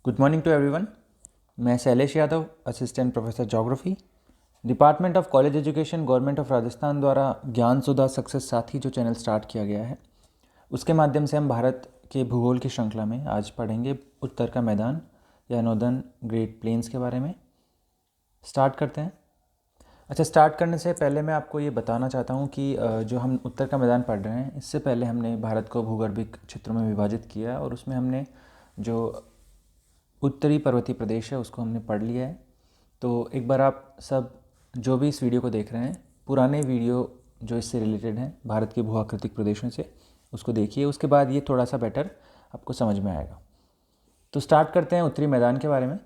Good morning to everyone. मैं Shailesh Yadav, assistant professor geography, department of college education, government of Rajasthan द्वारा ज्ञान सुधा success साथी जो channel start किया गया है उसके माध्यम से हम भारत के भूगोल की श्रृंखला में आज पढ़ेंगे उत्तर का मैदान या नॉर्दर्न ग्रेट प्लेन्स के बारे में। स्टार्ट करते हैं। अच्छा, स्टार्ट करने से पहले मैं आपको ये बताना चाहता हूँ कि जो हम उत्तर का मैदान पढ़ रहे हैं इससे पहले हमने भारत को भूगर्भिक क्षेत्रों में विभाजित किया और उसमें हमने जो उत्तरी पर्वतीय प्रदेश है उसको हमने पढ़ लिया है। तो एक बार आप सब जो भी इस वीडियो को देख रहे हैं, पुराने वीडियो जो इससे रिलेटेड हैं भारत के भू आकृतिक प्रदेशों से, उसको देखिए। उसके बाद ये थोड़ा सा बेटर आपको समझ में आएगा। तो स्टार्ट करते हैं उत्तरी मैदान के बारे में।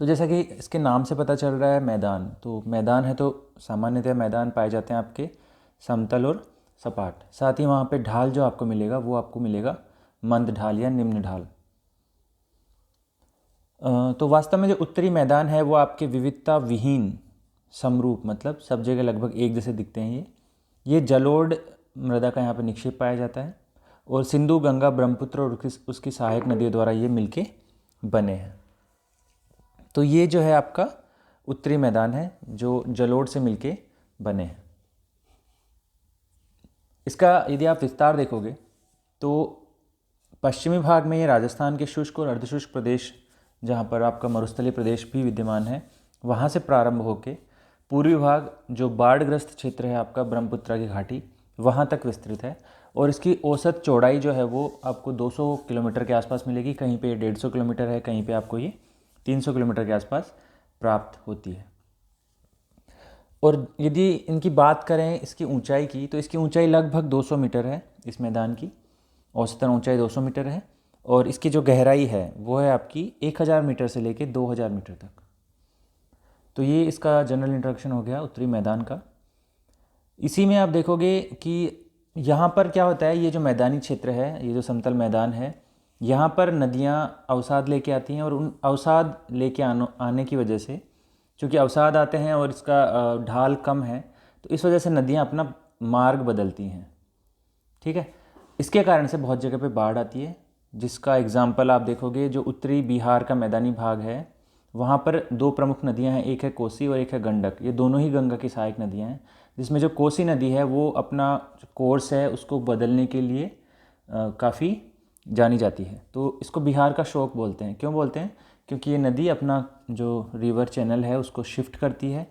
तो जैसा कि इसके नाम से पता चल रहा है मैदान, तो मैदान है तो सामान्यतः मैदान पाए जाते हैं आपके समतल और सपाट। साथ ही वहाँ पे ढाल जो आपको मिलेगा वो आपको मिलेगा मंद ढाल या निम्न ढाल। तो वास्तव में जो उत्तरी मैदान है वो आपके विविधता विहीन समरूप, मतलब सब जगह लगभग एक जैसे दिखते हैं। ये जलोढ़ मृदा का यहाँ पर निक्षेप पाया जाता है और सिंधु, गंगा, ब्रह्मपुत्र और उसकी सहायक नदियों द्वारा ये मिलके बने हैं। तो ये जो है आपका उत्तरी मैदान है जो जलोढ़ से मिलके बने हैं। इसका यदि आप विस्तार देखोगे तो पश्चिमी भाग में ये राजस्थान के शुष्क और अर्धशुष्क प्रदेश, जहाँ पर आपका मरुस्थलीय प्रदेश भी विद्यमान है, वहाँ से प्रारंभ होकर पूर्वी भाग जो बाढ़ग्रस्त क्षेत्र है आपका ब्रह्मपुत्र की घाटी, वहाँ तक विस्तृत है। और इसकी औसत चौड़ाई जो है वो आपको 200 किलोमीटर के आसपास मिलेगी। कहीं पे 150 किलोमीटर है, कहीं पे आपको ये 300 किलोमीटर के आसपास प्राप्त होती है। और यदि इनकी बात करें इसकी ऊंचाई की, तो इसकी ऊंचाई लगभग 200 मीटर है। इस मैदान की औसतन ऊंचाई 200 मीटर है और इसकी जो गहराई है वो है आपकी 1000 मीटर से लेकर 2000 मीटर तक। तो ये इसका जनरल इंट्रोडक्शन हो गया उत्तरी मैदान का। इसी में आप देखोगे कि यहाँ पर क्या होता है, ये जो मैदानी क्षेत्र है, ये जो समतल मैदान है, यहाँ पर नदियाँ अवसाद लेके आती हैं और उन अवसाद लेके आने की वजह से, चूँकि अवसाद आते हैं और इसका ढाल कम है, तो इस वजह से नदियाँ अपना मार्ग बदलती हैं। ठीक है, इसके कारण से बहुत जगह पे बाढ़ आती है, जिसका एग्जाम्पल आप देखोगे जो उत्तरी बिहार का मैदानी भाग है वहाँ पर दो प्रमुख नदियाँ हैं, एक है कोसी और एक है गंडक। ये दोनों ही गंगा की सहायक नदियाँ हैं, जिसमें जो कोसी नदी है वो अपना कोर्स है उसको बदलने के लिए काफ़ी जानी जाती है। तो इसको बिहार का शोक बोलते हैं। क्यों बोलते हैं? क्योंकि ये नदी अपना जो रिवर चैनल है उसको शिफ्ट करती है।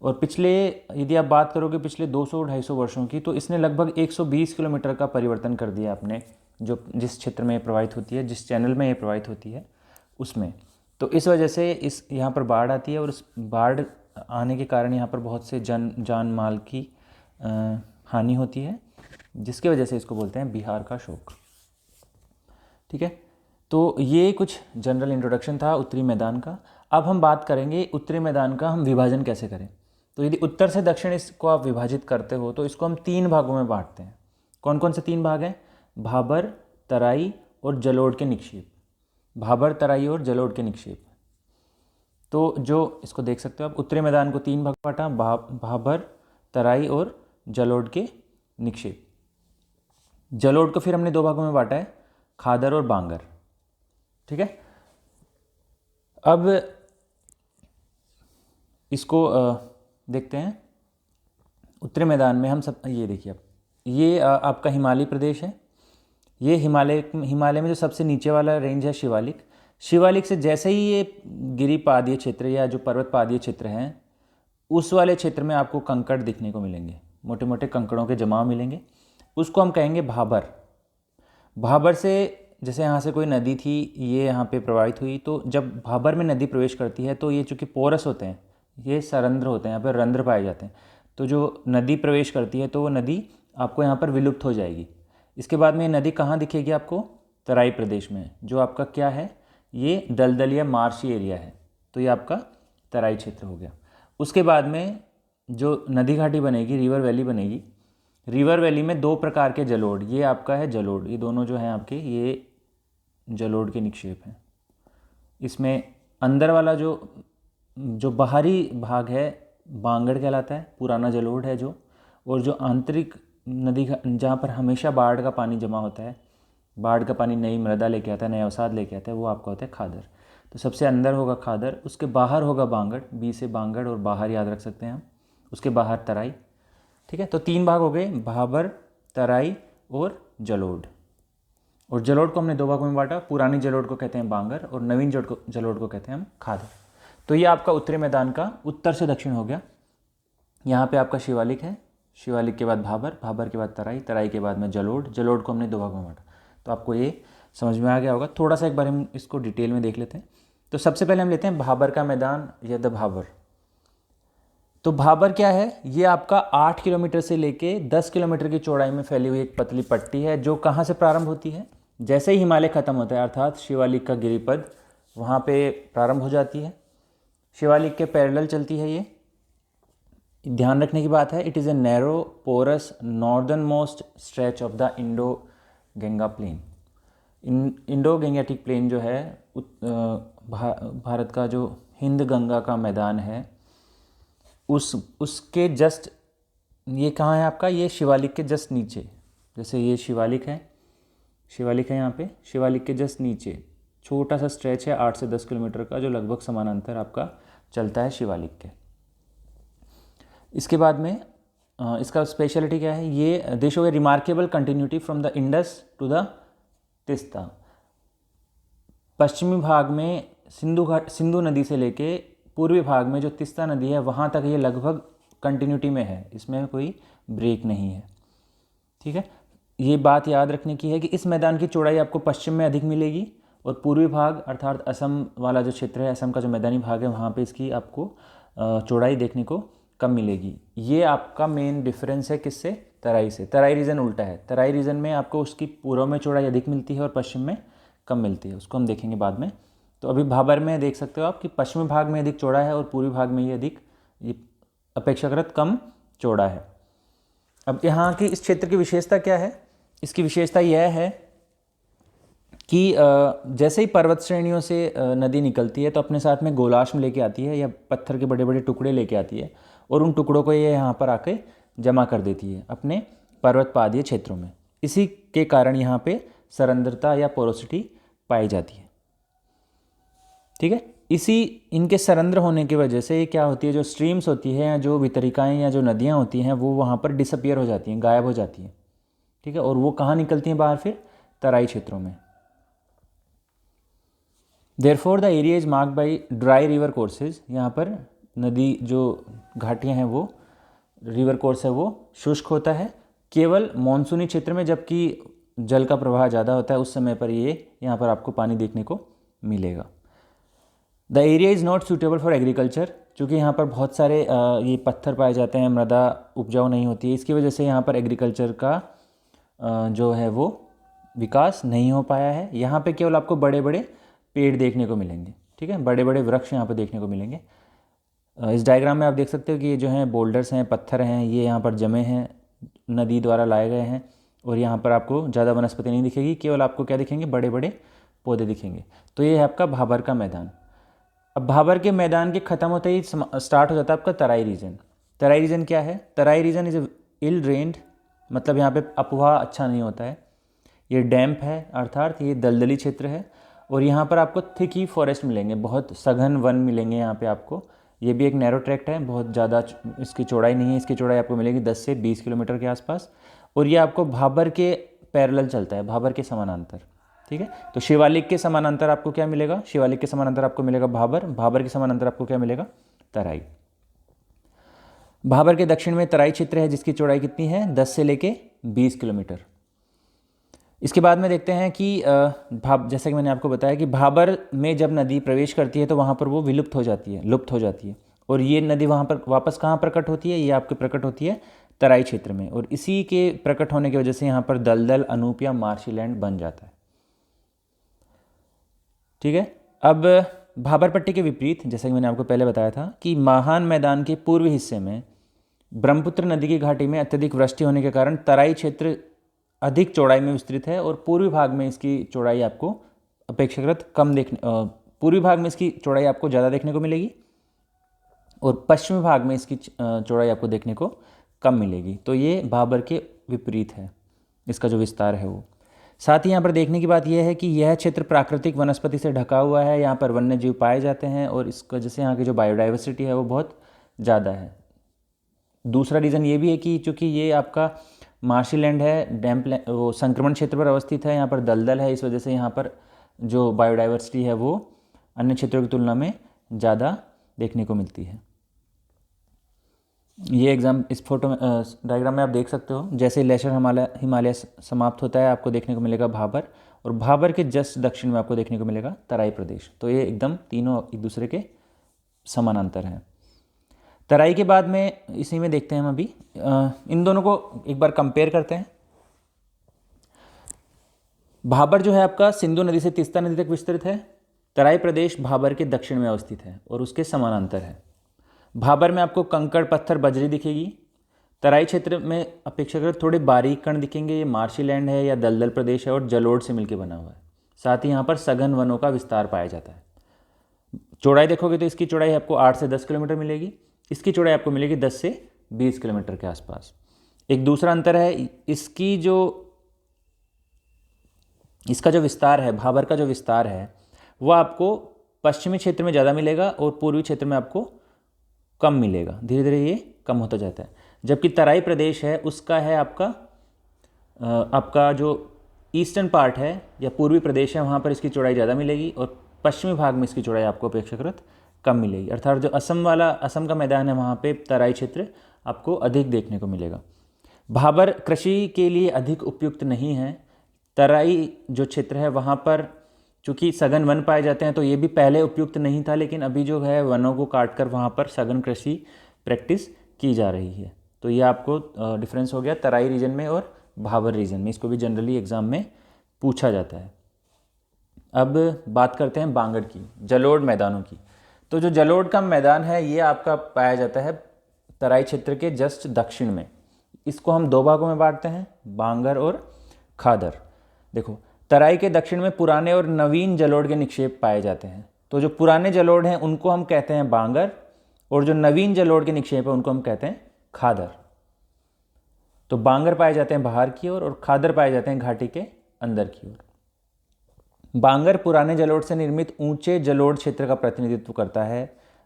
और पिछले, यदि आप बात करोगे पिछले 200-250 वर्षों की, तो इसने लगभग 120 किलोमीटर का परिवर्तन कर दिया अपने जो जिस क्षेत्र में ये प्रवाहित होती है, जिस चैनल में ये प्रवाहित होती है उसमें। तो इस वजह से इस यहाँ पर बाढ़ आती है और उस बाढ़ आने के कारण यहाँ पर बहुत से जान माल की हानि होती है, जिसकी वजह से इसको बोलते हैं बिहार का शोक। ठीक है, तो ये कुछ जनरल इंट्रोडक्शन था उत्तरी मैदान का। अब हम बात करेंगे उत्तरी मैदान का हम विभाजन कैसे करें। तो यदि उत्तर से दक्षिण इसको आप विभाजित करते हो तो इसको हम 3 भागों में बांटते हैं। कौन कौन से 3 भाग हैं? भाबर, तराई और जलोढ़ के निक्षेप। भाबर, तराई और जलोढ़ के निक्षेप। तो जो इसको देख सकते हो आप, उत्तरी मैदान को 3 भाग बांटा, भाबर, तराई और जलोढ़ के निक्षेप। जलोढ़ को फिर हमने 2 भागों में बांटा है, खादर और बांगर। ठीक है, अब इसको देखते हैं। उत्तरी मैदान में हम सब, ये देखिए आप, ये आपका हिमालय प्रदेश है। ये हिमालय में जो सबसे नीचे वाला रेंज है शिवालिक। शिवालिक से जैसे ही ये गिरी पादीय क्षेत्र या जो पर्वत पादीय क्षेत्र हैं उस वाले क्षेत्र में आपको कंकड़ दिखने को मिलेंगे, मोटे मोटे कंकड़ों के जमाव मिलेंगे। उसको हम कहेंगे भाबर। भाबर से, जैसे यहाँ से कोई नदी थी, ये यहाँ पे प्रवाहित हुई, तो जब भाबर में नदी प्रवेश करती है तो ये चूँकि पोरस होते हैं, ये सरंध्र होते हैं, यहाँ पर रंध्र पाए जाते हैं। तो जो नदी प्रवेश करती है तो वो नदी आपको यहाँ पर विलुप्त हो जाएगी। इसके बाद में ये नदी कहाँ दिखेगी आपको? तराई प्रदेश में, जो आपका क्या है, ये दलदल या मार्शी एरिया है। तो ये आपका तराई क्षेत्र हो गया। उसके बाद में जो नदी घाटी बनेगी, रिवर वैली बनेगी। रिवर वैली में 2 प्रकार के जलोढ़, ये आपका है जलोढ़, ये दोनों जो हैं आपके, ये जलोढ़ के निक्षेप हैं। इसमें अंदर वाला जो बाहरी भाग है बांगड़ कहलाता है, पुराना जलोढ़ है जो। और जो आंतरिक नदी जहाँ पर हमेशा बाढ़ का पानी जमा होता है बाढ़ का पानी नई मृदा लेके आता है, नया अवसाद लेके आता है, वो आपका होता है खादर। तो सबसे अंदर होगा खादर, उसके बाहर होगा बांगड़, बी से बांगड़ और बाहर याद रख सकते हैं हम, उसके बाहर तराई। ठीक है, तो 3 भाग हो गए, भाबर, तराई और जलोढ़। और जलोढ़ को हमने 2 भागों में बांटा, पुरानी जलोढ़ को कहते हैं बांगर और नवीन जलोढ़ को कहते हैं हम खादर। तो ये आपका उत्तरी मैदान का उत्तर से दक्षिण हो गया। यहाँ पे आपका शिवालिक है, शिवालिक के बाद भाबर, भाबर के बाद तराई, तराई के बाद में जलोढ़, जलोढ़ को हमने 2 भागों में बांटा। तो आपको ये समझ में आ गया होगा। थोड़ा सा एक बार हम इसको डिटेल में देख लेते हैं। तो सबसे पहले हम लेते हैं भाबर का मैदान या द भाबर। तो भाबर क्या है, ये आपका 8 किलोमीटर से लेके 10 किलोमीटर की चौड़ाई में फैली हुई एक पतली पट्टी है, जो कहाँ से प्रारंभ होती है, जैसे ही हिमालय खत्म होता है अर्थात शिवालिक का गिरिपद वहाँ पे प्रारंभ हो जाती है, शिवालिक के पैरेलल चलती है। ये ध्यान रखने की बात है, it is a narrow porous northernmost stretch of the Indo Ganga plain. Indo Gangetic plain जो है भारत का जो हिंद गंगा का मैदान है, उसके जस्ट, ये कहाँ है आपका, ये शिवालिक के जस्ट नीचे। जैसे ये शिवालिक है यहाँ पे, शिवालिक के जस्ट नीचे छोटा सा स्ट्रेच है 8 से 10 किलोमीटर का, जो लगभग समानांतर आपका चलता है शिवालिक के। इसके बाद में इसका स्पेशलिटी क्या है, ये they show a remarkable continuity from the Indus to the Teesta. पश्चिमी भाग में सिंधु नदी से लेके पूर्वी भाग में जो तिस्ता नदी है वहाँ तक ये लगभग कंटिन्यूटी में है, इसमें कोई ब्रेक नहीं है। ठीक है, ये बात याद रखने की है कि इस मैदान की चौड़ाई आपको पश्चिम में अधिक मिलेगी और पूर्वी भाग अर्थात असम वाला जो क्षेत्र है, असम का जो मैदानी भाग है, वहाँ पे इसकी आपको चौड़ाई देखने को कम मिलेगी। ये आपका मेन डिफरेंस है किससे, तराई से। तराई रीजन उल्टा है, तराई रीजन में आपको उसकी पूर्व में चौड़ाई अधिक मिलती है और पश्चिम में कम मिलती है, उसको हम देखेंगे बाद में। तो अभी भाबर में देख सकते हो आप कि पश्चिमी भाग में अधिक चौड़ा है और पूर्वी भाग में ये अपेक्षाकृत कम चौड़ा है। अब यहाँ की इस क्षेत्र की विशेषता क्या है, इसकी विशेषता यह है कि जैसे ही पर्वत श्रेणियों से नदी निकलती है तो अपने साथ में गोलाश्म लेके आती है या पत्थर के बड़े बड़े टुकड़े लेके आती है और उन टुकड़ों को ये यहाँ पर आके जमा कर देती है अपने पर्वत पादीय क्षेत्रों में। इसी के कारण यहाँ पे सरंध्रता या पोरोसिटी पाई जाती है। ठीक है, इसी इनके सरंध्र होने की वजह से क्या होती है, जो स्ट्रीम्स होती है या जो वितरिकाएँ या जो नदियाँ होती हैं वो वहाँ पर डिसअपियर हो जाती हैं, गायब हो जाती हैं। ठीक है, और वो कहाँ निकलती हैं बाहर, फिर तराई क्षेत्रों में। Therefore the area is marked by dry river courses. यहाँ पर नदी जो घाटियाँ हैं वो रिवर कोर्स है वो शुष्क होता है केवल मॉनसूनी क्षेत्र में, जबकि जल का प्रवाह ज़्यादा होता है उस समय पर ये यहाँ पर आपको पानी देखने को मिलेगा। The area is not suitable for agriculture. चूँकि यहाँ पर बहुत सारे ये पत्थर पाए जाते हैं, मृदा उपजाऊ नहीं होती है, इसकी वजह से यहाँ पर एग्रीकल्चर का जो है वो विकास नहीं हो पाया है। यहाँ पे केवल आपको बड़े बड़े पेड़ देखने को मिलेंगे। ठीक है, बड़े बड़े वृक्ष यहाँ पर देखने को मिलेंगे। इस डायग्राम में आप देख सकते हो कि ये जो हैं बोल्डर्स हैं, पत्थर हैं, ये यहाँ पर जमे हैं, नदी द्वारा लाए गए हैं और यहाँ पर आपको ज़्यादा वनस्पति नहीं दिखेगी, केवल आपको क्या दिखेंगे, बड़े बड़े पौधे दिखेंगे। तो ये है आपका भाबर का मैदान। अब भाबर के मैदान के ख़त्म होते ही स्टार्ट हो जाता है आपका तराई रीजन। तराई रीजन क्या है, तराई रीजन इज़ इल ड्रेन्ड, मतलब यहाँ पे अपवाह अच्छा नहीं होता है, ये डैम्प है अर्थात ये दलदली क्षेत्र है और यहाँ पर आपको थिक ही फॉरेस्ट मिलेंगे, बहुत सघन वन मिलेंगे यहाँ पे आपको। ये भी एक नैरो ट्रैक्ट है, बहुत ज़्यादा इसकी चौड़ाई नहीं है, इसकी चौड़ाई आपको मिलेगी 10 से 20 किलोमीटर के आसपास और ये आपको भाबर के पैरेलल चलता है, भाबर के समानांतर। ठीक है, तो शिवालिक के समानांतर आपको क्या मिलेगा, शिवालिक के समानांतर आपको मिलेगा भाबर, भाबर के समानांतर आपको क्या मिलेगा, तराई। भाबर के दक्षिण में तराई क्षेत्र है जिसकी चौड़ाई कितनी है, 10 से लेके 20 किलोमीटर। इसके बाद में देखते हैं कि जैसा कि मैंने आपको बताया कि भाबर में जब नदी प्रवेश करती है तो वहाँ पर वो विलुप्त हो जाती है, लुप्त हो जाती है और ये नदी वहाँ पर वापस कहाँ प्रकट होती है, ये आपके प्रकट होती है तराई क्षेत्र में और इसी के प्रकट होने की वजह से यहाँ पर दलदल, अनूप या मार्शी लैंड बन जाता है। ठीक है, अब भाबर पट्टी के विपरीत जैसा कि मैंने आपको पहले बताया था कि माहान मैदान के पूर्वी हिस्से में ब्रह्मपुत्र नदी की घाटी में अत्यधिक वृष्टि होने के कारण तराई क्षेत्र अधिक चौड़ाई में विस्तृत है और पूर्वी भाग में इसकी चौड़ाई आपको अपेक्षाकृत कम पूर्वी भाग में इसकी चौड़ाई आपको ज़्यादा देखने को मिलेगी और पश्चिमी भाग में इसकी चौड़ाई आपको देखने को कम मिलेगी। तो ये भाबर के विपरीत है, इसका जो विस्तार है वो। साथ ही यहाँ पर देखने की बात यह है कि यह क्षेत्र प्राकृतिक वनस्पति से ढका हुआ है, यहाँ पर वन्य जीव पाए जाते हैं और इस वजह से यहाँ की जो बायोडाइवर्सिटी है वो बहुत ज़्यादा है। दूसरा रीज़न ये भी है कि चूँकि ये आपका मार्शी लैंड है, डैम्प वो संक्रमण क्षेत्र पर अवस्थित है, यहाँ पर दलदल है, इस वजह से यहाँ पर जो बायोडाइवर्सिटी है वो अन्य क्षेत्रों की तुलना में ज़्यादा देखने को मिलती है। ये एग्जाम इस फोटो में डायग्राम में आप देख सकते हो, जैसे लेशर हिमालय समाप्त होता है आपको देखने को मिलेगा भाबर, और भाबर के जस्ट दक्षिण में आपको देखने को मिलेगा तराई प्रदेश। तो ये एकदम तीनों एक दूसरे के समानांतर हैं। तराई के बाद में इसी में देखते हैं हम अभी इन दोनों को एक बार कंपेयर करते हैं। भाबर जो है आपका सिंधु नदी से तीस्ता नदी तक विस्तृत है। तराई प्रदेश भाबर के दक्षिण में अवस्थित है और उसके समानांतर है। भाबर में आपको कंकड़ पत्थर बजरी दिखेगी। तराई क्षेत्र में अपेक्षाकृत थोड़े बारीक कण दिखेंगे, ये मार्शी लैंड है या दलदल प्रदेश है और जलोढ़ से मिलकर बना हुआ है। साथ ही यहाँ पर सघन वनों का विस्तार पाया जाता है। चौड़ाई देखोगे तो इसकी चौड़ाई आपको 8 से 10 किलोमीटर मिलेगी, इसकी चौड़ाई आपको मिलेगी 10 से 20 किलोमीटर के आसपास। एक दूसरा अंतर है इसका जो विस्तार है, भाबर का जो विस्तार है वह आपको पश्चिमी क्षेत्र में ज़्यादा मिलेगा और पूर्वी क्षेत्र में आपको कम मिलेगा। धीरे धीरे ये कम होता जाता है। जबकि तराई प्रदेश है उसका है आपका जो ईस्टर्न पार्ट है या पूर्वी प्रदेश है, वहाँ पर इसकी चौड़ाई ज़्यादा मिलेगी और पश्चिमी भाग में इसकी चौड़ाई आपको अपेक्षाकृत कम मिलेगी। अर्थात जो असम का मैदान है वहाँ पे तराई क्षेत्र आपको अधिक देखने को मिलेगा। भाबर कृषि के लिए अधिक उपयुक्त नहीं है। तराई जो क्षेत्र है वहाँ पर चूँकि सघन वन पाए जाते हैं, तो ये भी पहले उपयुक्त नहीं था, लेकिन अभी जो है वनों को काटकर वहाँ पर सघन कृषि प्रैक्टिस की जा रही है। तो ये आपको डिफरेंस हो गया तराई रीजन में और भाबर रीजन में। इसको भी जनरली एग्जाम में पूछा जाता है। अब बात करते हैं बांगड़ की, जलोढ़ मैदानों की। तो जो जलोढ़ का मैदान है ये आपका पाया जाता है तराई क्षेत्र के जस्ट दक्षिण में। इसको हम दो भागों में बांटते हैं, बांगर और खादर। देखो, तराई के दक्षिण में पुराने और नवीन जलोढ़ के निक्षेप पाए जाते हैं। तो जो पुराने जलोढ़ हैं उनको हम कहते हैं बांगर, और जो नवीन जलोढ़ के निक्षेप है उनको हम कहते हैं खादर। तो बांगर पाए जाते हैं बाहर की ओर और खादर पाए जाते हैं घाटी के अंदर की ओर। बांगर पुराने जलोढ़ से निर्मित ऊंचे जलोढ़ क्षेत्र का प्रतिनिधित्व करता है।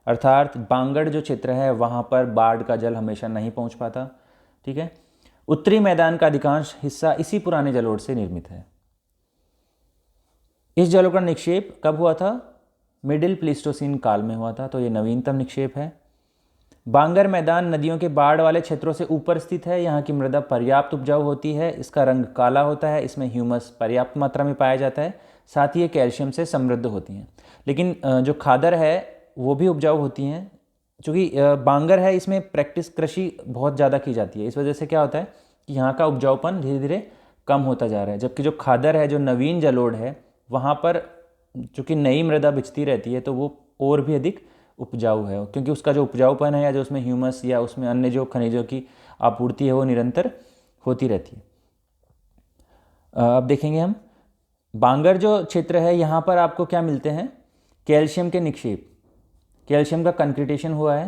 अर्थात बांगड़ जो क्षेत्र है वहाँ पर बाढ़ का जल हमेशा नहीं पहुँच पाता। ठीक है। उत्तरी मैदान का अधिकांश हिस्सा इसी पुराने जलोढ़ से निर्मित है। इस जलोढ़ का निक्षेप कब हुआ था? मिडिल प्लीस्टोसीन काल में हुआ था। तो ये नवीनतम निक्षेप है। बांगर मैदान नदियों के बाढ़ वाले क्षेत्रों से ऊपर स्थित है। यहाँ की मृदा पर्याप्त उपजाऊ होती है। इसका रंग काला होता है। इसमें ह्यूमस पर्याप्त मात्रा में पाया जाता है। साथ ही ये कैल्शियम से समृद्ध होती हैं। लेकिन जो खादर है वो भी उपजाऊ होती हैं। चूँकि बांगर है इसमें प्रैक्टिस कृषि बहुत ज़्यादा की जाती है, इस वजह से क्या होता है कि यहाँ का उपजाऊपन धीरे धीरे कम होता जा रहा है। जबकि जो खादर है, जो नवीन जलोढ़ है, वहाँ पर चूँकि नई मृदा बिछती रहती है तो वो और भी अधिक उपजाऊ है, क्योंकि उसका जो उपजाऊपन है या जो उसमें ह्यूमस या उसमें अन्य जो खनिजों की आपूर्ति है वो निरंतर होती रहती है। अब देखेंगे हम बांगर जो क्षेत्र है यहाँ पर आपको क्या मिलते हैं? कैल्शियम के निक्षेप। कैल्शियम का कंक्रीटेशन हुआ है।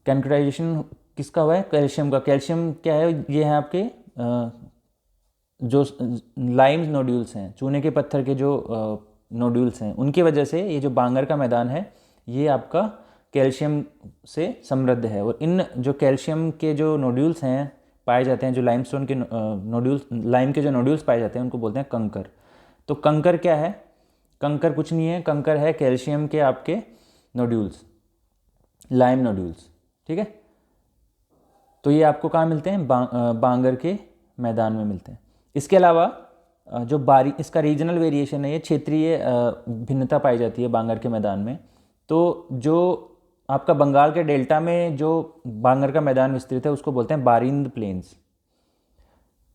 कंक्रीटाइजेशन किसका हुआ है? कैल्शियम का। कैल्शियम क्या है? ये है आपके जो लाइम नोड्यूल्स हैं, चूने के पत्थर के जो नोड्यूल्स हैं, उनकी वजह से ये जो बांगर का मैदान है ये आपका कैल्शियम से समृद्ध है। और इन जो कैल्शियम के जो नोड्यूल्स हैं पाए जाते हैं, जो लाइमस्टोन के नोड्यूल्स, लाइम के जो नोड्यूल्स पाए जाते हैं उनको बोलते हैं कंकर। तो कंकर क्या है? कंकर कुछ नहीं है, कंकर है कैल्शियम के आपके नोड्यूल्स, लाइम नोड्यूल्स। ठीक है। तो ये आपको कहाँ मिलते हैं? बांगर के मैदान में मिलते हैं। इसके अलावा जो इसका रीजनल वेरिएशन है, ये क्षेत्रीय भिन्नता पाई जाती है बांगर के मैदान में। तो जो आपका बंगाल के डेल्टा में जो बांगर का मैदान विस्तृत है उसको बोलते हैं बारिंद प्लेन्स।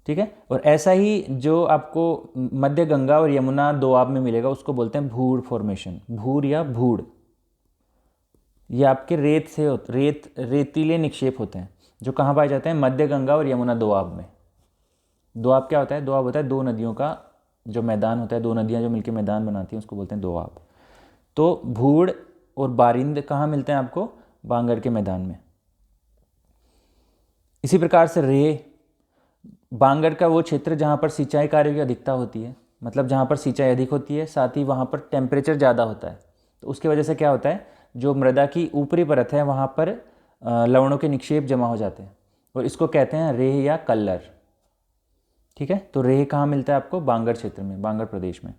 ठीक है। और ऐसा ही जो आपको मध्य गंगा और यमुना दोआब में मिलेगा उसको बोलते हैं भूड़ फॉर्मेशन, भूड़ या भूड़। ये आपके रेतीले निक्षेप होते हैं जो कहाँ पाए जाते हैं? मध्य गंगा और यमुना दोआब में। दोआब क्या होता है? दोआब होता है दो नदियों का जो मैदान होता है, दो नदियाँ जो मिलकर मैदान बनाती हैं उसको बोलते हैं दोआब। तो भूड़ और बारिंद कहाँ मिलते हैं आपको? बांगर के मैदान में। इसी प्रकार से रेह, बांगर का वो क्षेत्र जहाँ पर सिंचाई कार्य की अधिकता होती है, मतलब जहाँ पर सिंचाई अधिक होती है, साथ ही वहाँ पर टेम्परेचर ज़्यादा होता है। तो उसकी वजह से क्या होता है, जो मृदा की ऊपरी परत है वहाँ पर लवणों के निक्षेप जमा हो जाते हैं और इसको कहते हैं रेह या कल्लर। ठीक है, तो रेह कहाँ मिलता है आपको? बांगर क्षेत्र में, बांगर प्रदेश में।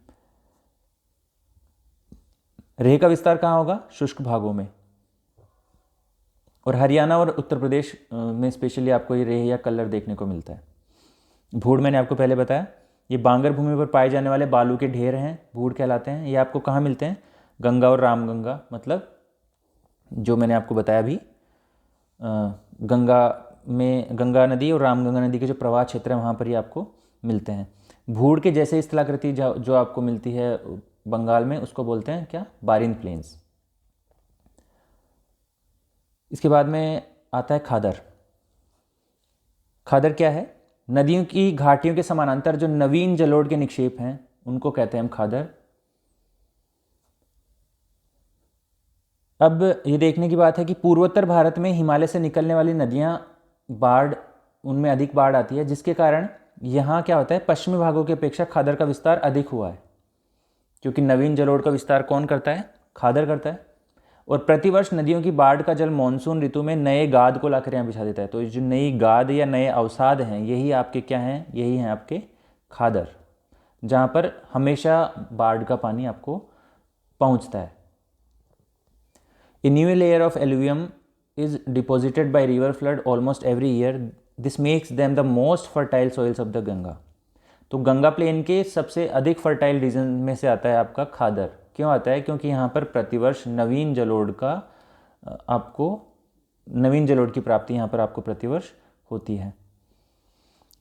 रेह का विस्तार कहाँ होगा? शुष्क भागों में। और हरियाणा और उत्तर प्रदेश में स्पेशली आपको ये रेह या कल्लर देखने को मिलता है। भूड़ मैंने आपको पहले बताया, ये बांगर भूमि पर पाए जाने वाले बालू के ढेर हैं, भूड़ कहलाते हैं। ये आपको कहाँ मिलते हैं? गंगा और रामगंगा, मतलब जो मैंने आपको बताया अभी, गंगा नदी और रामगंगा नदी के जो प्रवाह क्षेत्र है वहाँ पर ही आपको मिलते हैं। भूड़ के जैसे स्थलाकृति जो आपको मिलती है बंगाल में, उसको बोलते हैं क्या? बारिन प्लेन्स। इसके बाद में आता है खादर। खादर क्या है? नदियों की घाटियों के समानांतर जो नवीन जलोढ़ के निक्षेप हैं उनको कहते हैं हम खादर। अब ये देखने की बात है कि पूर्वोत्तर भारत में हिमालय से निकलने वाली नदियाँ उनमें अधिक बाढ़ आती है, जिसके कारण यहाँ क्या होता है, पश्चिमी भागों की अपेक्षा खादर का विस्तार अधिक हुआ है, क्योंकि नवीन जलोढ़ का विस्तार कौन करता है? खादर करता है। और प्रतिवर्ष नदियों की बाढ़ का जल मानसून ऋतु में नए गाद को लाकर यहाँ बिछा देता है। तो जो नई गाद या नए अवसाद हैं, यही आपके क्या हैं? यही हैं आपके खादर, जहाँ पर हमेशा बाढ़ का पानी आपको पहुँचता है। A new layer of alluvium is deposited by river flood almost every year. This makes them the most fertile soils of the Ganga. तो गंगा प्लेन के सबसे अधिक फर्टाइल रीजन में से आता है आपका खादर। क्यों आता है? क्योंकि यहाँ पर प्रतिवर्ष नवीन जलोढ़ की प्राप्ति यहाँ पर आपको प्रतिवर्ष होती है।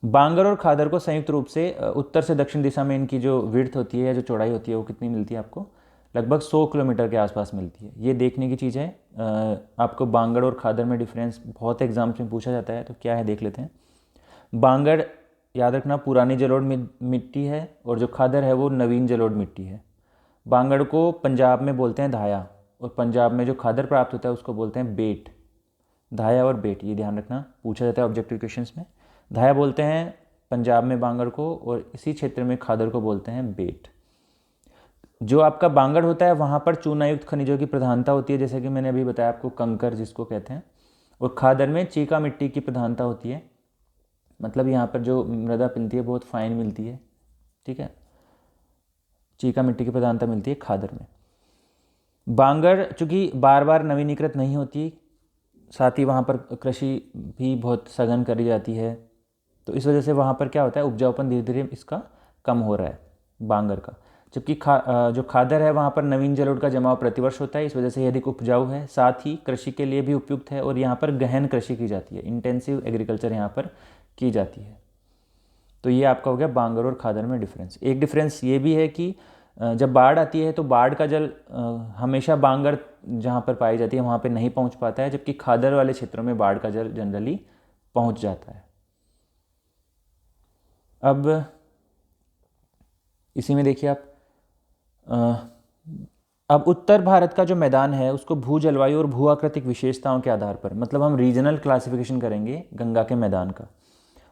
बांगर और खादर को संयुक्त रूप से उत्तर से दक्षिण दिशा में इनकी जो विड्थ होती है या जो चौड़ाई होती है वो कितनी मिलती है आपको? लगभग 100 किलोमीटर के आसपास मिलती है। ये देखने की चीज़ है। आपको बांगर और खादर में डिफरेंस बहुत एग्जाम्स में पूछा जाता है, तो क्या है देख लेते हैं। बांगर याद रखना पुरानी जलोढ़ मिट्टी है और जो खादर है वो नवीन जलोढ़ मिट्टी है। बांगर को पंजाब में बोलते हैं धाया, और पंजाब में जो खादर प्राप्त होता है उसको बोलते हैं बेट। धाया और बेट, ये ध्यान रखना, पूछा जाता है ऑब्जेक्टिव क्वेश्चंस में। धाया बोलते हैं पंजाब में बांगर को, और इसी क्षेत्र में खादर को बोलते हैं बेट। जो आपका बांगर होता है वहाँ पर चूनायुक्त खनिजों की प्रधानता होती है, जैसे कि मैंने अभी बताया आपको, कंकर जिसको कहते हैं। और खादर में चीका मिट्टी की प्रधानता होती है, मतलब यहाँ पर जो मृदा मिलती है बहुत फाइन मिलती है। ठीक है, चीका मिट्टी की प्रधानता मिलती है खादर में। बांगर चूँकि बार बार नवीनीकृत नहीं होती, साथ ही वहाँ पर कृषि भी बहुत सघन करी जाती है, तो इस वजह से वहाँ पर क्या होता है, उपजाऊपन धीरे धीरे इसका कम हो रहा है बांगर का। जबकि जो खादर है वहाँ पर नवीन जलोढ़ का जमाव प्रतिवर्ष होता है, इस वजह से ये अधिक उपजाऊ है, साथ ही कृषि के लिए भी उपयुक्त है, और यहाँ पर गहन कृषि की जाती है, इंटेंसिव एग्रीकल्चर यहाँ पर की जाती है। तो ये आपका हो गया बांगर और खादर में डिफरेंस। एक डिफरेंस ये भी है कि जब बाढ़ आती है तो बाढ़ का जल हमेशा बांगर जहाँ पर पाई जाती है वहाँ पर नहीं पहुँच पाता है, जबकि खादर वाले क्षेत्रों में बाढ़ का जल जनरली पहुँच जाता है। अब इसी में देखिए आप, अब उत्तर भारत का जो मैदान है उसको भू जलवायु और भू आकृतिक विशेषताओं के आधार पर, मतलब हम रीजनल क्लासिफिकेशन करेंगे गंगा के मैदान का,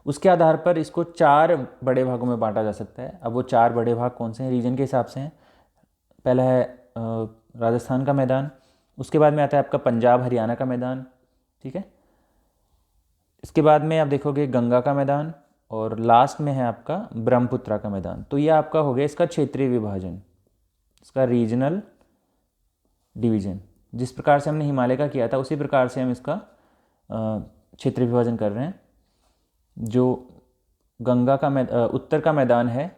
उसके आधार पर इसको 4 बड़े भागों में बांटा जा सकता है। अब वो 4 बड़े भाग कौन से हैं रीजन के हिसाब से हैं? पहला है राजस्थान का मैदान, उसके बाद में आता है आपका पंजाब हरियाणा का मैदान। ठीक है, इसके बाद में आप देखोगे गंगा का मैदान, और लास्ट में है आपका ब्रह्मपुत्रा का मैदान। तो ये आपका हो गया इसका क्षेत्रीय विभाजन, इसका रीजनल डिवीजन। जिस प्रकार से हमने हिमालय का किया था उसी प्रकार से हम इसका क्षेत्रीय विभाजन कर रहे हैं। जो गंगा का उत्तर का मैदान है,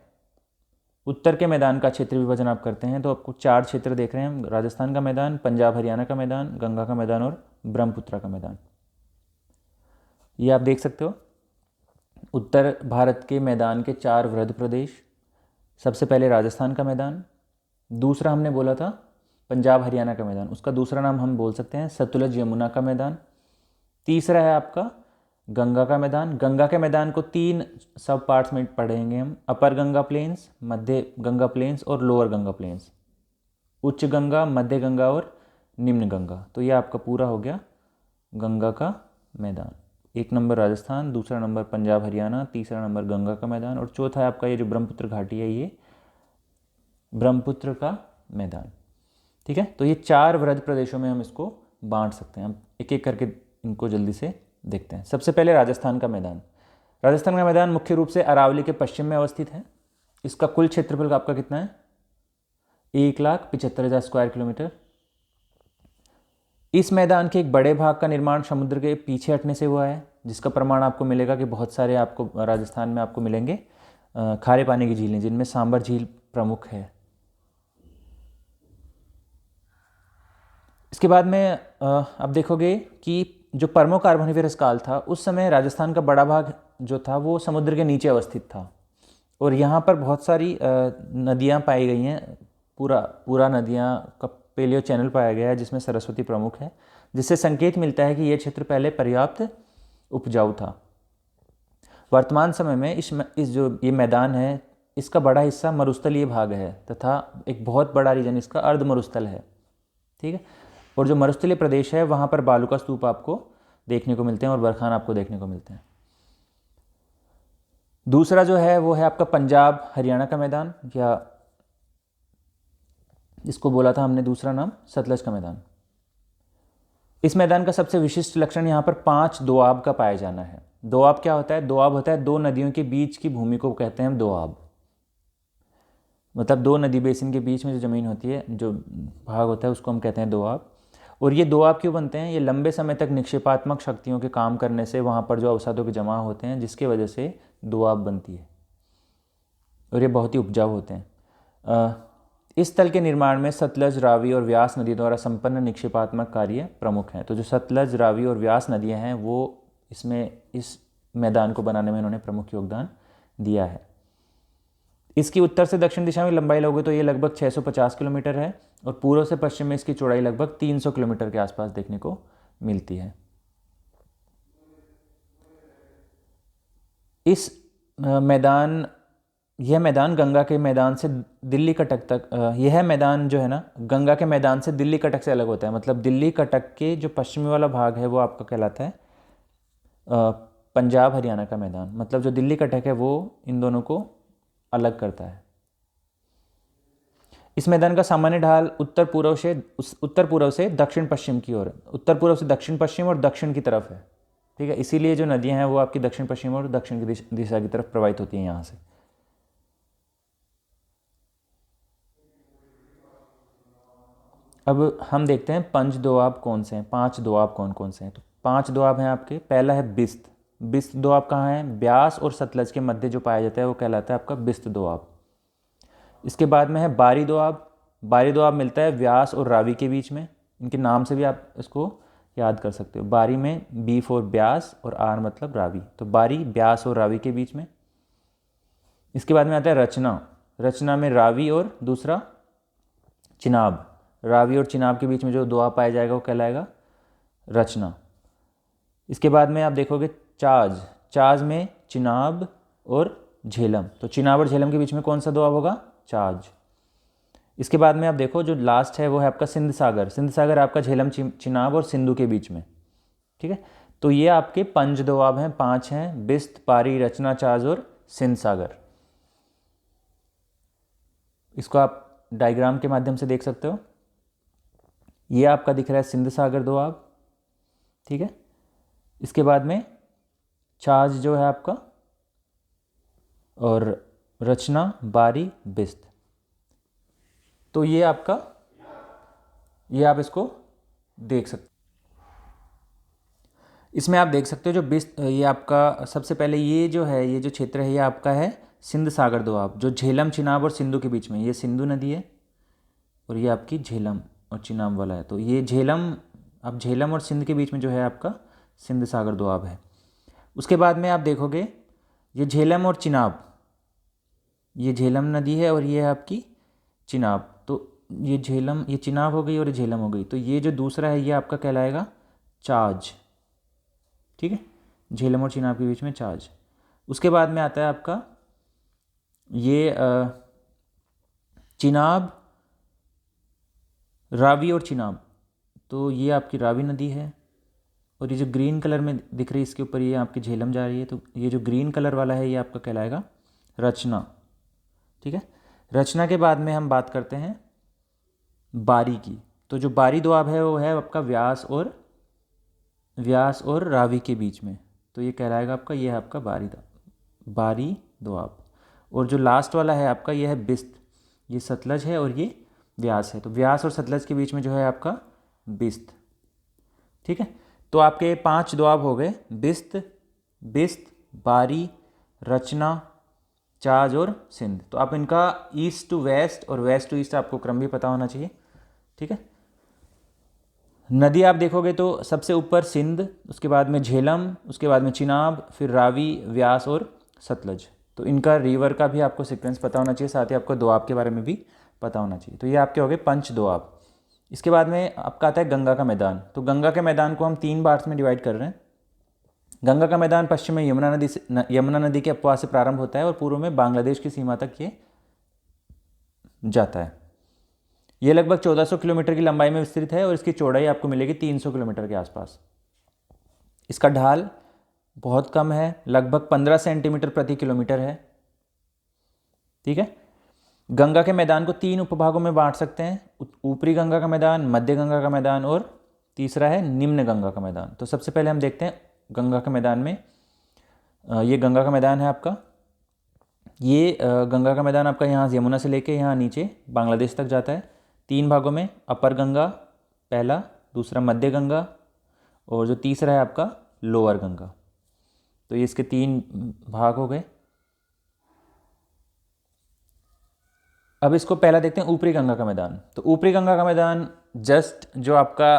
उत्तर के मैदान का क्षेत्रीय विभाजन आप करते हैं तो आपको 4 क्षेत्र देख रहे हैं हम, राजस्थान का मैदान, पंजाब हरियाणा का मैदान, गंगा का मैदान और ब्रह्मपुत्रा का मैदान। ये आप देख सकते हो उत्तर भारत के मैदान के 4 वृहद प्रदेश। सबसे पहले राजस्थान का मैदान, दूसरा हमने बोला था पंजाब हरियाणा का मैदान, उसका दूसरा नाम हम बोल सकते हैं सतलुज यमुना का मैदान। तीसरा है आपका गंगा का मैदान। गंगा के मैदान को 3 सब पार्ट्स में पढ़ेंगे हम, अपर गंगा प्लेन्स, मध्य गंगा प्लेन्स और लोअर गंगा प्लेन्स, उच्च गंगा, मध्य गंगा और निम्न गंगा। तो ये आपका पूरा हो गया गंगा का मैदान। एक नंबर राजस्थान, दूसरा नंबर पंजाब हरियाणा, तीसरा नंबर गंगा का मैदान और चौथा है आपका ये जो ब्रह्मपुत्र घाटी है ये ब्रह्मपुत्र का मैदान। ठीक है, तो ये 4 वृहद प्रदेशों में हम इसको बांट सकते हैं। हम एक एक करके इनको जल्दी से देखते हैं। सबसे पहले राजस्थान का मैदान। राजस्थान का मैदान मुख्य रूप से अरावली के पश्चिम में अवस्थित है। इसका कुल क्षेत्रफल आपका कितना है? 1,75,000 स्क्वायर किलोमीटर। इस मैदान के एक बड़े भाग का निर्माण समुद्र के पीछे हटने से हुआ है, जिसका प्रमाण आपको मिलेगा कि बहुत सारे आपको राजस्थान में आपको मिलेंगे खारे पानी की झीलें, जिनमें सांबर झील प्रमुख है। इसके बाद में अब देखोगे कि जो पर्मो कार्बोनिफेरस काल था उस समय राजस्थान का बड़ा भाग जो था वो समुद्र के नीचे अवस्थित था और यहाँ पर बहुत सारी नदियाँ पाई गई हैं। पूरा नदियाँ का पेलियो चैनल पाया गया है, जिसमें सरस्वती प्रमुख है, जिससे संकेत मिलता है कि यह क्षेत्र पहले पर्याप्त उपजाऊ था। वर्तमान समय में इस जो ये मैदान है इसका बड़ा हिस्सा मरुस्थलीय भाग है तथा एक बहुत बड़ा रीजन इसका अर्ध मरुस्थल है। ठीक है, और जो मरुस्थलीय प्रदेश है वहाँ पर बालू का स्तूप आपको देखने को मिलते हैं और बरखान आपको देखने को मिलते हैं। दूसरा जो है वो है आपका पंजाब हरियाणा का मैदान, या जिसको बोला था हमने दूसरा नाम सतलज का मैदान। इस मैदान का सबसे विशिष्ट लक्षण यहाँ पर 5 दोआब का पाया जाना है। दोआब क्या होता है? दोआब होता है 2 नदियों के बीच की भूमि को कहते हैं हम दोआब। मतलब 2 नदी बेसिन के बीच में जो ज़मीन होती है, जो भाग होता है, उसको हम कहते हैं दोआब। और ये दोआब क्यों बनते हैं? ये लंबे समय तक निक्षेपात्मक शक्तियों के काम करने से वहाँ पर जो अवसादों के जमा होते हैं, जिसके वजह से दोआब बनती है और ये बहुत ही उपजाऊ होते हैं। इस तल के निर्माण में सतलज, रावी और व्यास नदी द्वारा संपन्न निक्षेपात्मक कार्य प्रमुख हैं। तो जो सतलज, रावी और व्यास नदियाँ हैं वो इस मैदान को बनाने में इन्होंने प्रमुख योगदान दिया है। इसकी उत्तर से दक्षिण दिशा में लंबाई लोगे तो ये लगभग 650 किलोमीटर है और पूर्व से पश्चिम में इसकी चौड़ाई लगभग 300 किलोमीटर के आसपास देखने को मिलती है। यह मैदान गंगा के मैदान से दिल्ली कटक तक, यह मैदान जो है ना गंगा के मैदान से दिल्ली कटक से अलग होता है। मतलब दिल्ली कटक के जो पश्चिमी वाला भाग है वो आपका कहलाता है पंजाब हरियाणा का मैदान। मतलब जो दिल्ली कटक है वो इन दोनों को अलग करता है। इस मैदान का सामान्य ढाल उत्तर पूर्व से दक्षिण पश्चिम की ओर, उत्तर पूर्व से दक्षिण पश्चिम और दक्षिण की तरफ है। ठीक है, इसीलिए जो नदियां हैं वो आपकी दक्षिण पश्चिम और दक्षिण की दिशा की तरफ प्रवाहित होती हैं यहाँ से। अब हम देखते हैं पंच दोआब कौन से हैं, 5 दोआब कौन कौन से हैं। तो 5 दोआब हैं आपके। पहला है बिस्त। बिस्त दोआब कहाँ है? ब्यास और सतलज के मध्य जो पाया जाता है वो कहलाता है आपका बिस्त दोआब। इसके बाद में है बारी दोआब। बारी दोआब मिलता है व्यास और रावी के बीच में। इनके नाम से भी आप इसको याद कर सकते हो। बारी में बी फॉर ब्यास और आर मतलब रावी, तो बारी ब्यास और रावी के बीच में। इसके बाद में आता है रचना। रचना में रावी और दूसरा चिनाब। रावी और चिनाब के बीच में जो दोआब पाया जाएगा वो कहलाएगा रचना। इसके बाद में आप देखोगे चाज। चाज में चिनाब और झेलम, तो चिनाब और झेलम के बीच में कौन सा दोआब होगा? चाज। इसके बाद में आप देखो जो लास्ट है वो है आपका सिंध सागर। सिंध सागर आपका झेलम, चिनाब और सिंधु के बीच में। ठीक है, तो ये आपके पंच दोआब हैं, 5 हैं, बिस्त, पारी, रचना, चाज और सिंध सागर। इसको आप डायग्राम के माध्यम से देख सकते हो। ये आपका दिख रहा है सिंध सागर दोआब। ठीक है, इसके बाद में चाज जो है आपका, और रचना, बारी, बिस्त। तो ये आप इसको देख सकते। इसमें आप देख सकते हो जो बिस्त, ये आपका सबसे पहले ये जो क्षेत्र है ये आपका है सिंध सागर दोआब, जो झेलम, चिनाब और सिंधु के बीच में। ये सिंधु नदी है और ये आपकी झेलम और चिनाब वाला है। तो ये झेलम और सिंध के बीच में जो है आपका सिंध सागर दोआब है। उसके बाद में आप देखोगे ये झेलम और चिनाब, ये झेलम नदी है और ये है आपकी चिनाब। तो ये चिनाब हो गई और ये झेलम हो गई। तो ये जो दूसरा है ये आपका कहलाएगा चाज। ठीक है, झेलम और चिनाब के बीच में चाज। उसके बाद में आता है आपका ये चिनाब, रावी और चिनाब। तो ये आपकी रावी नदी है और ये जो ग्रीन कलर में दिख रही है इसके ऊपर ये आपकी झेलम जा रही है, तो ये जो ग्रीन कलर वाला है ये आपका कहलाएगा रचना। ठीक है, रचना के बाद में हम बात करते हैं बारी की। तो जो बारी दोआब है वो है आपका व्यास और रावी के बीच में, तो ये कहलाएगा आपका, ये है आपका बारी दोआब। और जो लास्ट वाला है आपका ये है बिस्त, ये सतलज है और ये व्यास है, तो व्यास और सतलज के बीच में जो है आपका बिस्त। ठीक है, तो आपके 5 दोआब हो गए, बिस्त, बारी, रचना, चाज और सिंध। तो आप इनका ईस्ट टू वेस्ट और वेस्ट टू ईस्ट आपको क्रम भी पता होना चाहिए। ठीक है, नदी आप देखोगे तो सबसे ऊपर सिंध, उसके बाद में झेलम, उसके बाद में चिनाब, फिर रावी, व्यास और सतलज। तो इनका रिवर का भी आपको सीक्वेंस पता होना चाहिए, साथ ही आपको दोआब के बारे में भी पता होना चाहिए। तो ये आपके हो गए पंच दोआब। इसके बाद में आपका आता है गंगा का मैदान। तो गंगा के मैदान को हम 3 पार्ट्स में डिवाइड कर रहे हैं। गंगा का मैदान पश्चिम में यमुना नदी के अपवाह से प्रारंभ होता है और पूर्व में बांग्लादेश की सीमा तक ये जाता है। ये लगभग 1400 किलोमीटर की लंबाई में विस्तृत है और इसकी चौड़ाई आपको मिलेगी 300 किलोमीटर के आसपास। इसका ढाल बहुत कम है, लगभग 15 सेंटीमीटर प्रति किलोमीटर है। ठीक है, गंगा के मैदान को 3 उपभागों में बांट सकते हैं, ऊपरी गंगा का मैदान, मध्य गंगा का मैदान और तीसरा है निम्न गंगा का मैदान। तो सबसे पहले हम देखते हैं गंगा के मैदान में, ये गंगा का मैदान है आपका। ये गंगा का मैदान आपका यहाँ यमुना से लेके यहाँ नीचे बांग्लादेश तक जाता है। 3 भागों में, अपर गंगा पहला, दूसरा मध्य गंगा और जो तीसरा है आपका लोअर गंगा। तो ये इसके 3 भाग हो गए। अब इसको पहला देखते हैं ऊपरी गंगा का मैदान। तो ऊपरी गंगा का मैदान जस्ट जो आपका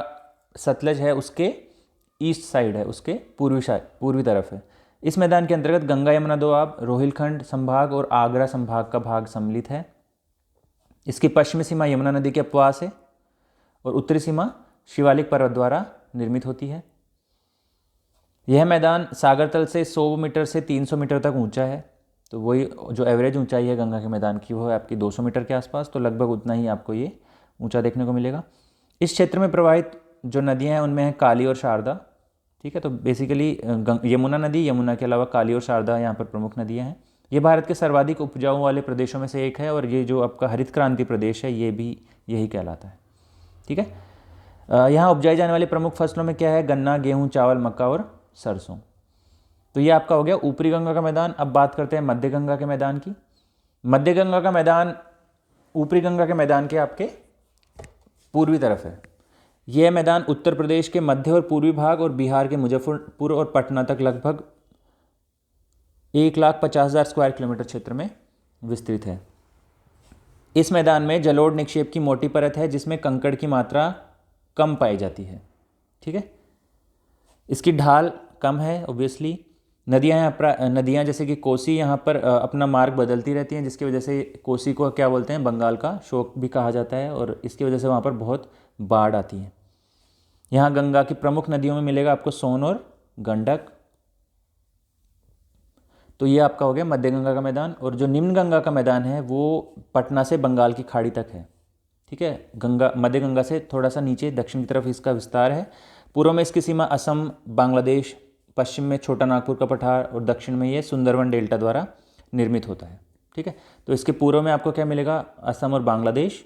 सतलज है उसके ईस्ट साइड है, उसके पूर्वी तरफ है। इस मैदान के अंतर्गत गंगा यमुना दोआब, रोहिलखंड संभाग और आगरा संभाग का भाग सम्मिलित है। इसकी पश्चिमी सीमा यमुना नदी के अपवाह से और उत्तरी सीमा शिवालिक पर्वत द्वारा निर्मित होती है। यह मैदान सागर तल से 100 मीटर से 300 मीटर तक ऊंचा है। तो वही जो एवरेज ऊंचाई है गंगा के मैदान की वो है आपकी 200 मीटर के आसपास, तो लगभग उतना ही आपको ये ऊंचा देखने को मिलेगा। इस क्षेत्र में प्रवाहित जो नदियां हैं उनमें है काली और शारदा। ठीक है, तो बेसिकली यमुना नदी, यमुना के अलावा काली और शारदा यहाँ पर प्रमुख नदियाँ हैं। ये भारत के सर्वाधिक उपजाऊ वाले प्रदेशों में से एक है और ये जो आपका हरित क्रांति प्रदेश है ये भी यही कहलाता है। ठीक है, यहाँ उपजाई जाने वाली प्रमुख फसलों में क्या है, गन्ना, गेहूँ, चावल, मक्का और सरसों। तो ये आपका हो गया ऊपरी गंगा का मैदान। अब बात करते हैं मध्य गंगा के मैदान की। मध्य गंगा का मैदान ऊपरी गंगा के मैदान के आपके पूर्वी तरफ है। यह मैदान उत्तर प्रदेश के मध्य और पूर्वी भाग और बिहार के मुजफ्फरपुर और पटना तक लगभग 1,50,000 स्क्वायर किलोमीटर क्षेत्र में विस्तृत है। इस मैदान में जलोढ़ निक्षेप की मोटी परत है जिसमें कंकड़ की मात्रा कम पाई जाती है। ठीक है, इसकी ढाल कम है ऑब्वियसली। नदियाँ जैसे कि कोसी यहाँ पर अपना मार्ग बदलती रहती हैं, जिसकी वजह से कोसी को क्या बोलते हैं, बंगाल का शोक भी कहा जाता है और इसकी वजह से वहाँ पर बहुत बाढ़ आती है। यहाँ गंगा की प्रमुख नदियों में मिलेगा आपको सोन और गंडक। तो ये आपका हो गया मध्य गंगा का मैदान। और जो निम्न गंगा का मैदान है वो पटना से बंगाल की खाड़ी तक है। ठीक है, मध्य गंगा से थोड़ा सा नीचे दक्षिण की तरफ इसका विस्तार है। पूर्व में इसकी सीमा असम, बांग्लादेश, पश्चिम में छोटा नागपुर का पठार और दक्षिण में ये सुंदरवन डेल्टा द्वारा निर्मित होता है। ठीक है, तो इसके पूर्व में आपको क्या मिलेगा, असम और बांग्लादेश।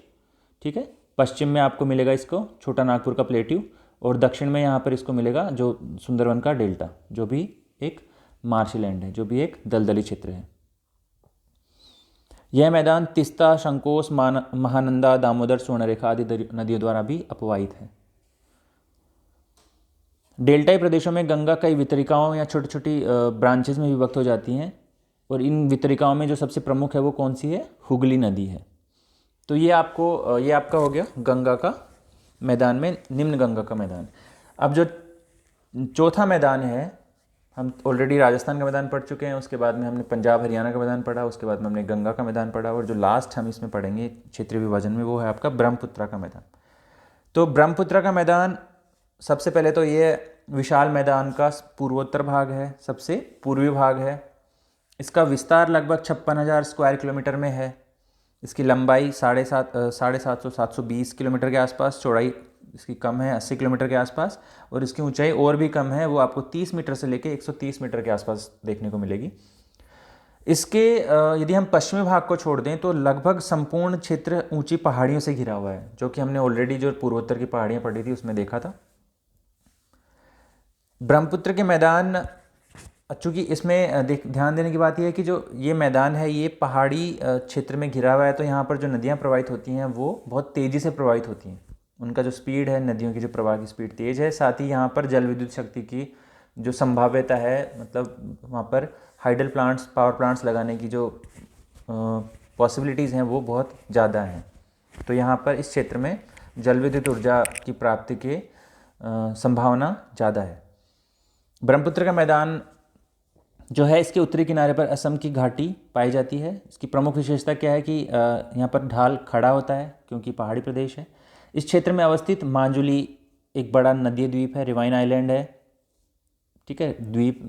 ठीक है, पश्चिम में आपको मिलेगा इसको छोटा नागपुर का प्लेट्यू और दक्षिण में यहाँ पर इसको मिलेगा जो सुंदरवन का डेल्टा, जो भी एक मार्शलैंड है, जो भी एक दलदली क्षेत्र है। यह मैदान तिस्ता, शंकोस, महानंदा, दामोदर, स्वर्णरेखा आदि नदियों द्वारा भी अपवाहित है। डेल्टाई प्रदेशों में गंगा कई वितरिकाओं या छोटी छोटी ब्रांचेस में विभक्त हो जाती हैं और इन वितरिकाओं में जो सबसे प्रमुख है वो कौन सी है, हुगली नदी है। तो ये आपका हो गया गंगा का मैदान में निम्न गंगा का मैदान। अब जो चौथा मैदान है, हम ऑलरेडी राजस्थान का मैदान पढ़ चुके हैं, उसके बाद में हमने पंजाब हरियाणा का मैदान पढ़ा, उसके बाद में हमने गंगा का मैदान पढ़ा और जो लास्ट हम इसमें पढ़ेंगे क्षेत्रीय विभाजन में वो है आपका ब्रह्मपुत्रा का मैदान। तो ब्रह्मपुत्रा का मैदान सबसे पहले तो ये विशाल मैदान का पूर्वोत्तर भाग है, सबसे पूर्वी भाग है। इसका विस्तार लगभग 56,000 स्क्वायर किलोमीटर में है। इसकी लंबाई 750 720 किलोमीटर के आसपास, चौड़ाई इसकी कम है 80 किलोमीटर के आसपास, और इसकी ऊंचाई और भी कम है, वो आपको 30 मीटर से लेके 130 मीटर के आसपास देखने को मिलेगी। इसके यदि हम पश्चिमी भाग को छोड़ दें तो लगभग संपूर्ण क्षेत्र ऊंची पहाड़ियों से घिरा हुआ है, जो कि हमने ऑलरेडी जो पूर्वोत्तर की पहाड़ियाँ पढ़ी थी उसमें देखा था। ब्रह्मपुत्र के मैदान, चूँकि इसमें ध्यान देने की बात यह है कि जो ये मैदान है ये पहाड़ी क्षेत्र में घिरा हुआ है, तो यहाँ पर जो नदियाँ प्रवाहित होती हैं वो बहुत तेज़ी से प्रवाहित होती हैं। उनका जो स्पीड है, नदियों की जो प्रवाह की स्पीड तेज़ है। साथ ही यहाँ पर जल विद्युत शक्ति की जो संभाव्यता है, मतलब वहाँ पर हाइडल प्लांट्स, पावर प्लांट्स लगाने की जो पॉसिबिलिटीज़ हैं वो बहुत ज़्यादा हैं। तो यहाँ पर इस क्षेत्र में जल विद्युत ऊर्जा की प्राप्ति के संभावना ज़्यादा है। ब्रह्मपुत्र का मैदान जो है, इसके उत्तरी किनारे पर असम की घाटी पाई जाती है। इसकी प्रमुख विशेषता क्या है कि यहाँ पर ढाल खड़ा होता है क्योंकि पहाड़ी प्रदेश है। इस क्षेत्र में अवस्थित माजुली एक बड़ा नदीय द्वीप है, रिवाइन आइलैंड है, ठीक है, द्वीप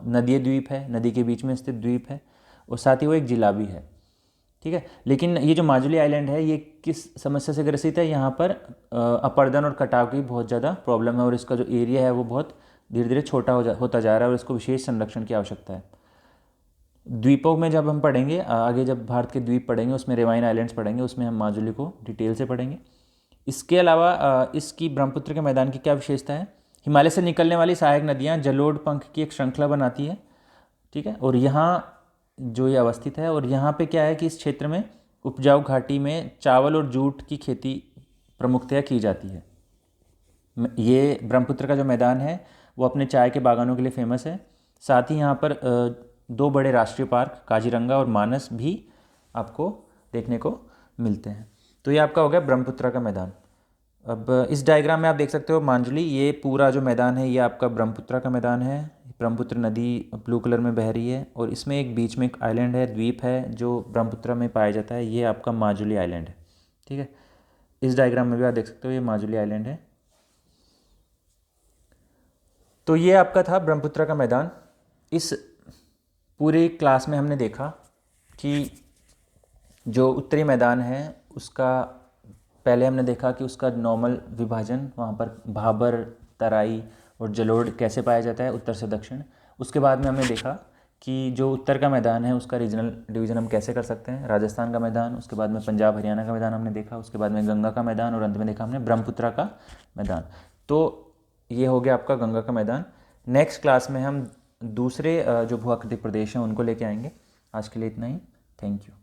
नदीय द्वीप है, नदी के बीच में स्थित द्वीप है, और साथ ही वो एक जिला भी है, ठीक है। लेकिन ये जो माजुली आइलैंड है ये किस समस्या से ग्रसित है, यहाँ पर अपरदन और कटाव की बहुत ज़्यादा प्रॉब्लम है, और इसका जो एरिया है वो बहुत धीरे धीरे छोटा होता जा रहा है, और इसको विशेष संरक्षण की आवश्यकता है। द्वीपों में जब हम पढ़ेंगे आगे, जब भारत के द्वीप पढ़ेंगे उसमें रिवाइन आइलैंड्स पढ़ेंगे, उसमें हम माजुली को डिटेल से पढ़ेंगे। इसके अलावा इसकी ब्रह्मपुत्र के मैदान की क्या विशेषता है, हिमालय से निकलने वाली सहायक नदियाँ जलोढ़ पंख की एक श्रृंखला बनाती है, ठीक है, और यहाँ जो ये अवस्थित है, और यहाँ पे क्या है कि इस क्षेत्र में उपजाऊ घाटी में चावल और जूट की खेती प्रमुखतया की जाती है। ये ब्रह्मपुत्र का जो मैदान है वो अपने चाय के बागानों के लिए फेमस है। साथ ही यहाँ पर दो बड़े राष्ट्रीय पार्क काजीरंगा और मानस भी आपको देखने को मिलते हैं। तो ये आपका हो गया ब्रह्मपुत्र का मैदान। अब इस डायग्राम में आप देख सकते हो मांजुली, ये पूरा जो मैदान है ये आपका ब्रह्मपुत्र का मैदान है। ब्रह्मपुत्र नदी ब्लू कलर में बह रही है, और इसमें एक बीच में एक आइलैंड है, द्वीप है जो ब्रह्मपुत्र में पाया जाता है, ये आपका माजुली आइलैंड है, ठीक है। इस डायग्राम में भी आप देख सकते हो ये माजुली आइलैंड है। तो ये आपका था ब्रह्मपुत्र का मैदान। इस पूरे क्लास में हमने देखा कि जो उत्तरी मैदान है उसका पहले हमने देखा कि उसका नॉर्मल विभाजन, वहाँ पर भाबर, तराई और जलोढ़ कैसे पाया जाता है उत्तर से दक्षिण। उसके बाद में हमने देखा कि जो उत्तर का मैदान है उसका रीजनल डिवीज़न हम कैसे कर सकते हैं, राजस्थान का मैदान, उसके बाद में पंजाब हरियाणा का मैदान हमने देखा, उसके बाद में गंगा का मैदान, और अंत में देखा हमने ब्रह्मपुत्र का मैदान। तो ये हो गया आपका गंगा का मैदान। नेक्स्ट क्लास में हम दूसरे जो भूआकृतिक प्रदेश हैं उनको लेके आएंगे। आज के लिए इतना ही। Thank you.